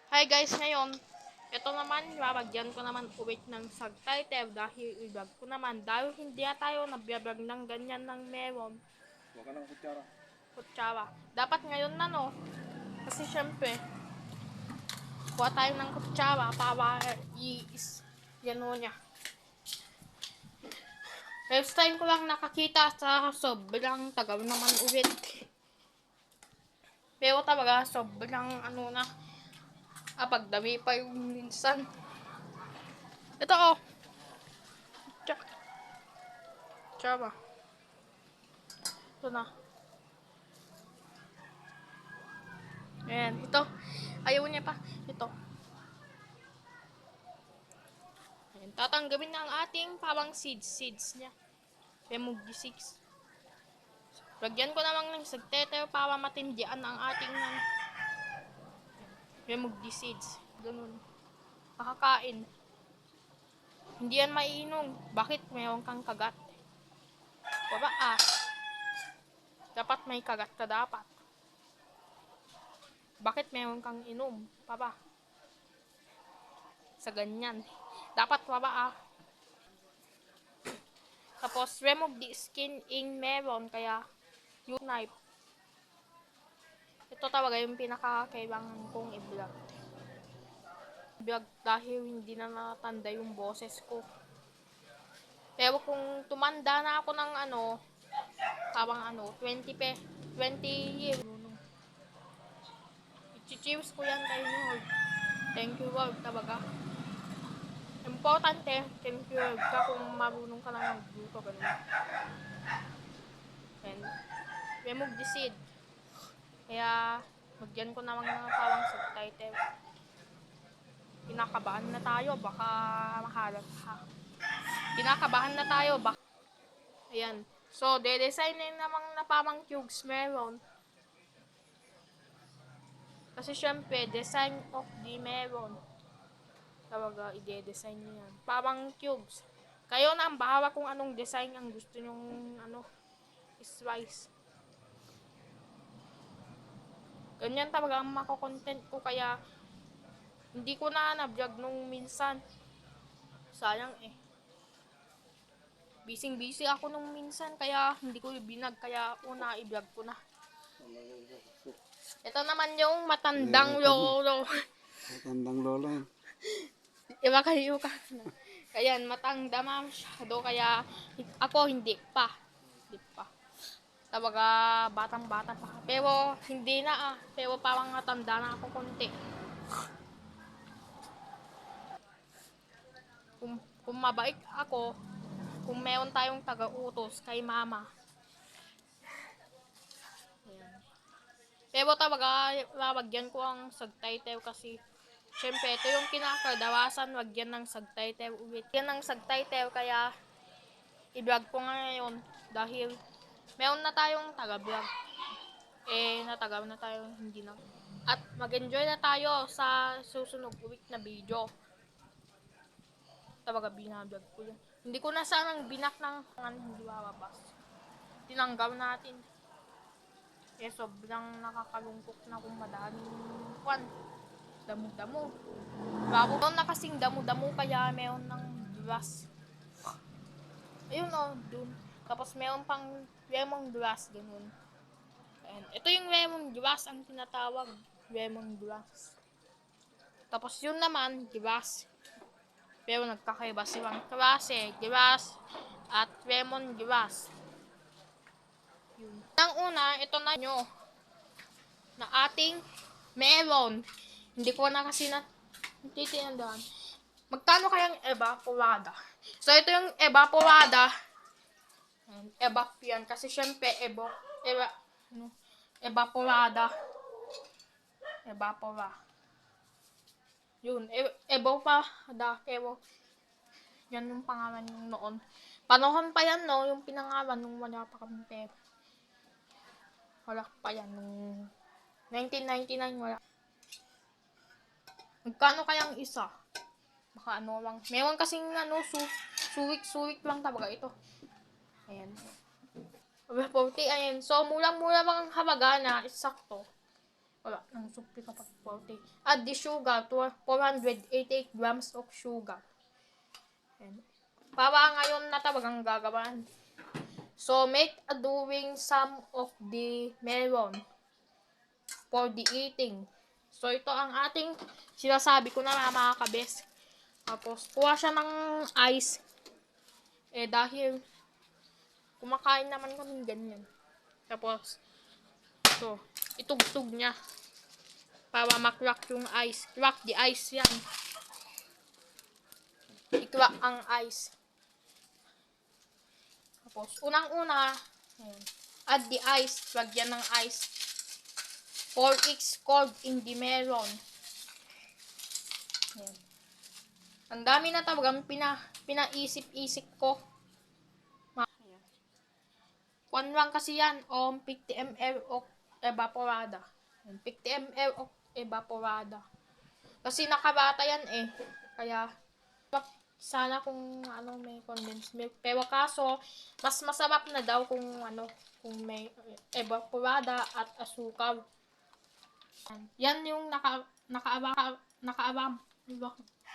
Hi guys, ngayon, ito naman, babagyan ko naman ulit ng subtitle dahil i-vlog ko naman. Dahil hindi na tayo nag-vlog ng ganyan ng meron. Huwag ka ng kutsara. Kutsara. Dapat ngayon na no. Kasi syempre, kuha tayo ng kutsara para yan o niya. First time ko lang nakakita sa sobrang tagal naman ulit. Pero talaga, sobrang ano na, pagdami pa yung minsan. Ito oh. Kutsara. Ito na. Ayan, ito. Ayaw niya pa. Ito. Ayan, tatanggapin na ang ating parang seeds niya. Remogi 6. Lagyan ko naman ng sagteter para matindihan ang ating remogi seeds. Ganun. Makakain. Hindi yan maiinom. Bakit? Mayroon kang kagat. Baba Dapat may kagat ka dapat. Bakit mayroon kang inom? Baba. Sa ganyan. Dapat baba Tapos, remove the skin ing meron, kaya yung knife. Ito talaga yung pinakakailangan kong i-vlog. Vlog dahil hindi na natanda yung boses ko. Pero kung tumanda na ako ng parang 20 years. I-cheers ko yan kay Lord. Thank you Lord talaga. Importante, thank you Lord ka kung marunong ka lang magluto. Ganun. And, remove the seed. Kaya, magyan ko naman ng parang subtitle. Kinakabahan na tayo, baka makalat ha. Kinakabahan na tayo, baka. Ayan. So, de-design na namang na parang cubes meron. Kasi syempre, design of the meron. Talaga, ide-design nyo yan. Parang cubes. Kayo na ang bahala kung anong design ang gusto nyong slice. Ganyan talaga ang mako-content ko, kaya hindi ko na na-vlog nung minsan. Sayang Busy ako nung minsan, kaya hindi ko binag, kaya una i-vlog ko na. Ito naman yung matandang lolo. Matandang lolo. Iba kayo ka. Ayan, matanda masyado, kaya ako hindi pa. Hindi pa. Tabaga, batang-bata pa. Pero, hindi na Pero parang matanda na ako konti. Kung mabait ako, kung meron tayong taga-utos kay mama. Ayan. Pero talaga, lalagyan ko ang subtitle kasi syempre, ito yung kinakadawasan, wagyan ng subtitle ulit. Yan ang subtitle, kaya i-vlog ko nga ngayon dahil meron na tayong taga-vlog. Natagal na tayo, hindi na. At mag-enjoy na tayo sa susunod week na video. Talaga binablog ko yan. Hindi ko na sanang binak ng hindi bababas. Tinanggal natin. Sobrang nakakalungkot na kung madaming damo-damo. Bago na kasing damo-damo, kaya meron ng grass. Ayun dun. Tapos meron pang lemongrass, ganun. And ito yung lemongrass ang tinatawag. Lemongrass. Tapos yun naman, grass. Pero nagkakaiba silang klase. Grass at lemongrass. Yun. Nang una, ito na nyo na ating melon. Hindi ko na kasi titinandaan. Magkano kayang evaporada? So, ito yung evaporada. Evap yan. Kasi syempre, evaporada. Evapora. Yun. Evaporada. Yan yung pangalan yung noon. Panahon pa yan, no? Yung pinangalan nung wala pa kami pera. Wala pa yan. Nung 1999, wala. Magkano kayang isa? Baka lang. Meron kasing suwik-suwik lang talaga ito. Ayan. 40, ayan. So, murang-mura lang ang halaga na, sakto. Wala, nang supli kapag 40. Add the sugar to 488 grams of sugar. Ayan. Para ngayon na talagang gagawin. So, make a doing some of the melon for the eating. So, ito ang ating sinasabi ko na mga kabes. Tapos, kuha siya ng ice. Dahil kumakain naman kami ganyan. Tapos, ito, itugtog niya. Para makrack yung ice. Crack the ice yan. I-crack ang ice. Tapos, unang-una, ayan, add the ice. Lagyan ng ice. Pour eggs cold in the melon. Ayan. Ang dami na talagang pinaisip-isip ko. Ayan. Kwan lang kasi yan, 50 ml of evaporada. 50 ml of evaporada. Kasi nakabata yan eh. Kaya, sana kung may condensed milk. Pero kaso, mas masarap na daw kung kung may evaporada at asukal. Yan yung nakaabang.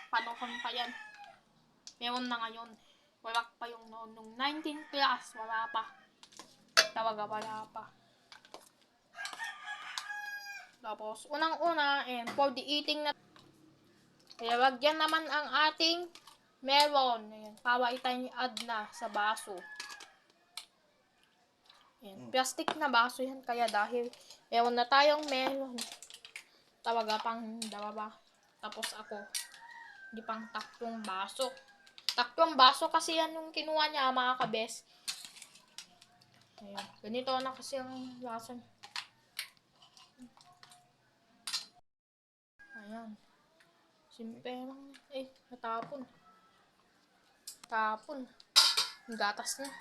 Panahon pa yan. Meron na ngayon. Wala pa yung noon. Nung 19 plus, wala pa. Talaga wala pa. Tapos, unang-una, for the eating na. Kaya lagyan naman ang ating melon. Ayan, para i-add na sa baso. Ayan, plastic na baso yan. Kaya dahil meron na tayong melon. Tawaga pang dalawa. Tapos ako, di pang tatlong baso. Tatlong baso kasi yan yung kinuha niya mga kabes. Ayan, ganito na kasi ang lasa. Ayan. Simple lang. Natapon. Tapon. Ang gatas na.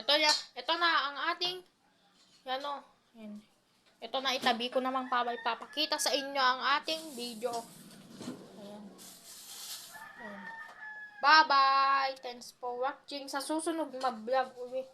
Ito na ang ating Ayan. Ito na itabi ko naman para ipapakita sa inyo ang ating video. Ayan. Ayan. Bye-bye! Thanks for watching. Sa susunod, mag-vlog ulit.